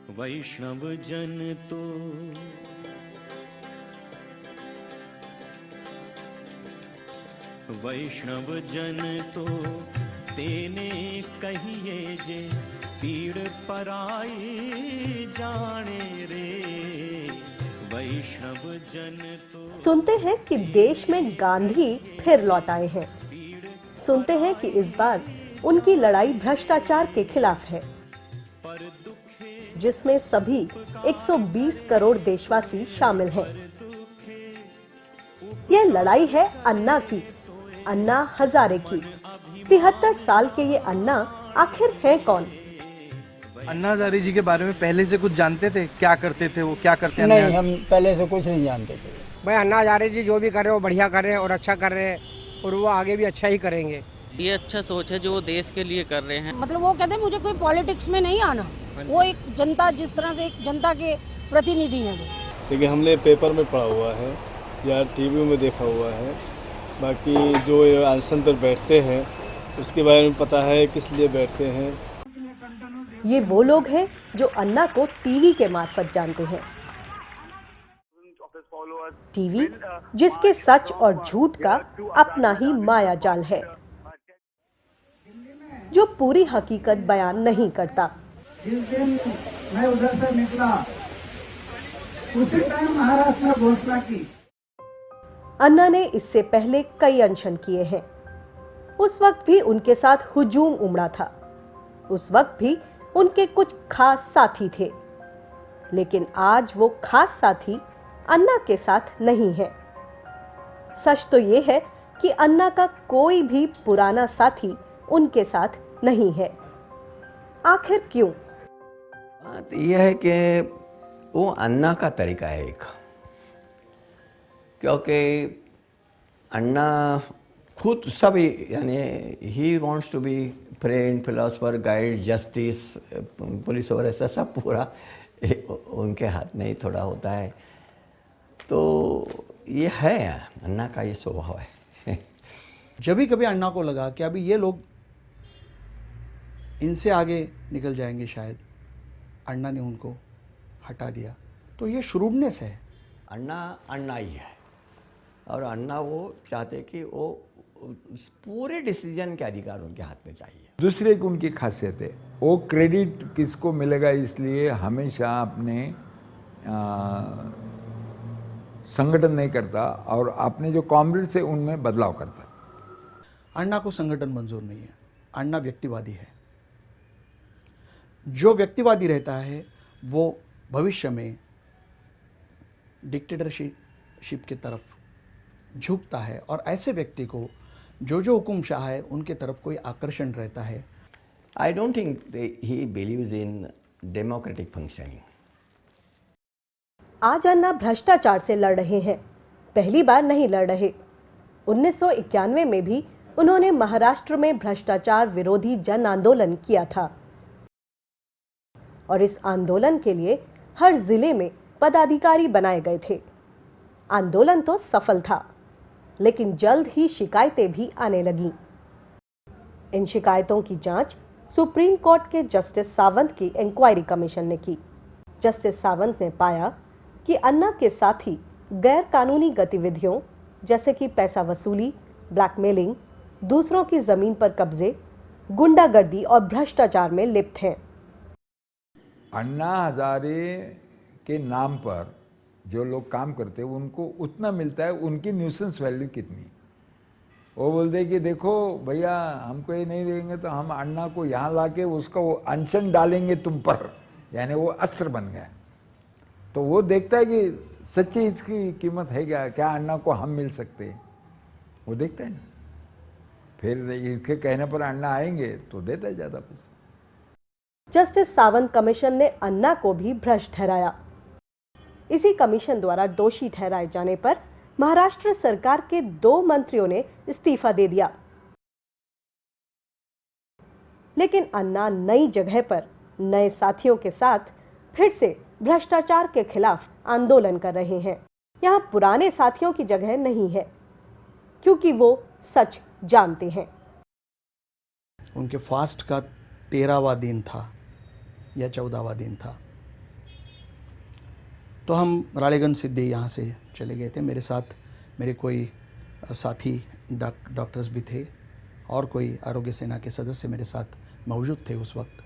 वैष्णव जन तो वैष्णव जन तो तेने कहिए जे पीड़ पराई जाने रे। वैष्णव जन तो सुनते हैं कि देश में गांधी फिर लौट आए हैं। सुनते हैं कि इस बार उनकी लड़ाई भ्रष्टाचार के खिलाफ है, जिसमें सभी 120 करोड़ देशवासी शामिल हैं। यह लड़ाई है अन्ना की, अन्ना हजारे की। 73 साल के ये अन्ना आखिर हैं कौन? अन्ना हजारे जी के बारे में पहले से कुछ जानते थे? क्या करते थे वो, क्या करते हैं? नहीं, हम पहले से कुछ नहीं जानते थे। भाई अन्ना हजारे जी जो भी कर रहे हैं वो बढ़िया कर रहे हैं और अच्छा कर रहे हैं और वो आगे भी अच्छा ही करेंगे। ये अच्छा सोच है जो वो देश के लिए कर रहे हैं। मतलब वो कहते हैं मुझे कोई पॉलिटिक्स में नहीं आना, वो एक जनता, जिस तरह से एक जनता के प्रतिनिधि हैं वो। देखिए, हमने पेपर में पढ़ा हुआ है या टीवी में देखा हुआ है, बाकी जो आसन पर बैठते हैं उसके बारे में पता है किस लिए बैठते हैं। ये वो लोग हैं जो अन्ना को टीवी के मार्फत जानते हैं। टीवी जिसके सच और झूठ का अपना ही माया जाल है, जो पूरी हकीकत बयान नहीं करता। जिस दिन मैं उधर से निकला उसी टाइम महाराष्ट्र ने घोषणा की। अन्ना ने इससे पहले कई अनशन किए हैं। उस वक्त भी उनके साथ हुजूम उमड़ा था। उस वक्त भी उनके कुछ खास साथी थे, लेकिन आज वो खास साथी अन्ना के साथ नहीं है। सच तो ये है कि अन्ना का कोई भी पुराना साथी उनके साथ नहीं है। आखिर क्यों? बात यह है कि वो अन्ना का तरीका है एक, क्योंकि अन्ना खुद सब यानी he wants to be friend, philosopher, guide, justice, police और ऐसा सब पूरा उनके हाथ में ही थोड़ा होता है। तो ये है अन्ना का, ये स्वभाव है। जब भी कभी अन्ना को लगा कि अभी ये लोग इनसे आगे निकल जाएंगे शायद, अन्ना ने उनको हटा दिया। तो ये शुरूडनेस है। अन्ना अन्ना ही है, और अन्ना वो चाहते कि वो पूरे डिसीजन के अधिकार उनके हाथ में चाहिए। दूसरे की उनकी खासियत है, वो क्रेडिट किसको मिलेगा इसलिए हमेशा अपने संगठन नहीं करता और अपने जो कॉमरेड्स है उनमें बदलाव करता। अन्ना को संगठन मंजूर नहीं है। अन्ना व्यक्तिवादी है। जो व्यक्तिवादी रहता है वो भविष्य में डिक्टेटरशिप की तरफ झुकता है, और ऐसे व्यक्ति को जो हुकुमशाह है उनके तरफ कोई आकर्षण रहता है। I don't think he believes in democratic functioning. आज अन्ना भ्रष्टाचार से लड़ रहे हैं, पहली बार नहीं लड़ रहे। 1991 में भी उन्होंने महाराष्ट्र में भ्रष्टाचार विरोधी जन आंदोलन किया था, और इस आंदोलन के लिए हर जिले में पदाधिकारी बनाए गए थे। आंदोलन तो सफल था, लेकिन जल्द ही शिकायतें भी आने लगीं। इन शिकायतों की जांच सुप्रीम कोर्ट के जस्टिस सावंत की इंक्वायरी कमीशन ने की। जस्टिस सावंत ने पाया कि अन्ना के साथी गैर कानूनी गतिविधियों जैसे कि पैसा वसूली, ब्लैकमेलिंग, दूसरों की जमीन पर कब्जे, गुंडागर्दी और भ्रष्टाचार में लिप्त हैं। अन्ना हजारे के नाम पर जो लोग काम करते हैं उनको उतना मिलता है, उनकी न्यूसेंस वैल्यू कितनी। वो बोलते कि देखो भैया हमको ये नहीं देंगे तो हम अन्ना को यहाँ लाके उसका वो अनशन डालेंगे तुम पर, यानी वो अस्त्र बन गया। तो वो देखता है कि सच्ची इसकी कीमत है क्या अन्ना को हम मिल सकते हैं, वो देखता है ना। फिर इसके कहने पर अन्ना आएंगे तो देता है ज़्यादा पैसा। जस्टिस सावंत कमीशन ने अन्ना को भी भ्रष्ट ठहराया। इसी कमीशन द्वारा दोषी ठहराए जाने पर महाराष्ट्र सरकार के 2 मंत्रियों ने इस्तीफा दे दिया। लेकिन अन्ना नई जगह पर नए साथियों के साथ फिर से भ्रष्टाचार के खिलाफ आंदोलन कर रहे हैं। यहाँ पुराने साथियों की जगह नहीं है, क्योंकि वो सच जानते हैं। उनके फास्ट का 13वां दिन था या 14वां दिन था, तो हम रालेगंज सिद्धि यहाँ से चले गए थे। मेरे साथ मेरे कोई साथी डॉक्टर्स भी थे और कोई आरोग्य सेना के सदस्य मेरे साथ मौजूद थे उस वक्त।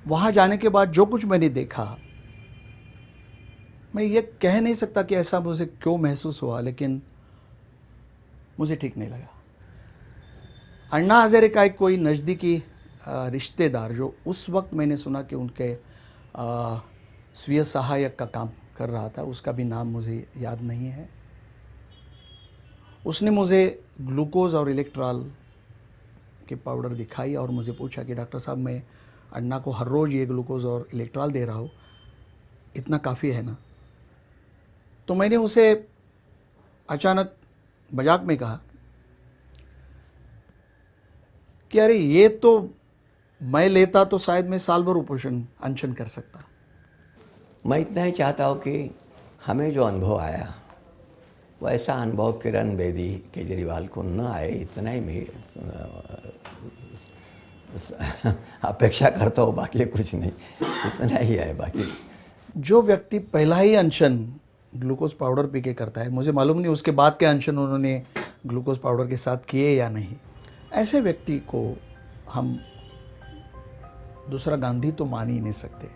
वहाँ जाने के बाद जो कुछ मैंने देखा, मैं ये कह नहीं सकता कि ऐसा मुझे क्यों महसूस हुआ, लेकिन मुझे ठीक नहीं लगा। अन्ना हज़ारे का एक कोई नज़दीकी रिश्तेदार, जो उस वक्त मैंने सुना कि उनके स्वीय सहायक का काम कर रहा था, उसका भी नाम मुझे याद नहीं है, उसने मुझे ग्लूकोज और इलेक्ट्रॉल के पाउडर दिखाई और मुझे पूछा कि डॉक्टर साहब, मैं अन्ना को हर रोज़ ये ग्लूकोज और इलेक्ट्रॉल दे रहा हूँ, इतना काफ़ी है ना? तो मैंने उसे अचानक मजाक में कहा कि अरे ये तो मैं लेता तो शायद मैं साल भर उपोषण अनशन कर सकता। मैं इतना ही चाहता हूँ कि हमें जो अनुभव आया वैसा अनुभव किरण बेदी केजरीवाल को न आए, इतना ही मैं अपेक्षा करता हूँ, बाकी कुछ नहीं, इतना ही है। बाकी जो व्यक्ति पहला ही अनशन ग्लूकोज पाउडर पी के करता है, मुझे मालूम नहीं उसके बाद के अनशन उन्होंने ग्लूकोज पाउडर के साथ किए या नहीं, ऐसे व्यक्ति को हम दूसरा गांधी तो मान ही नहीं सकते।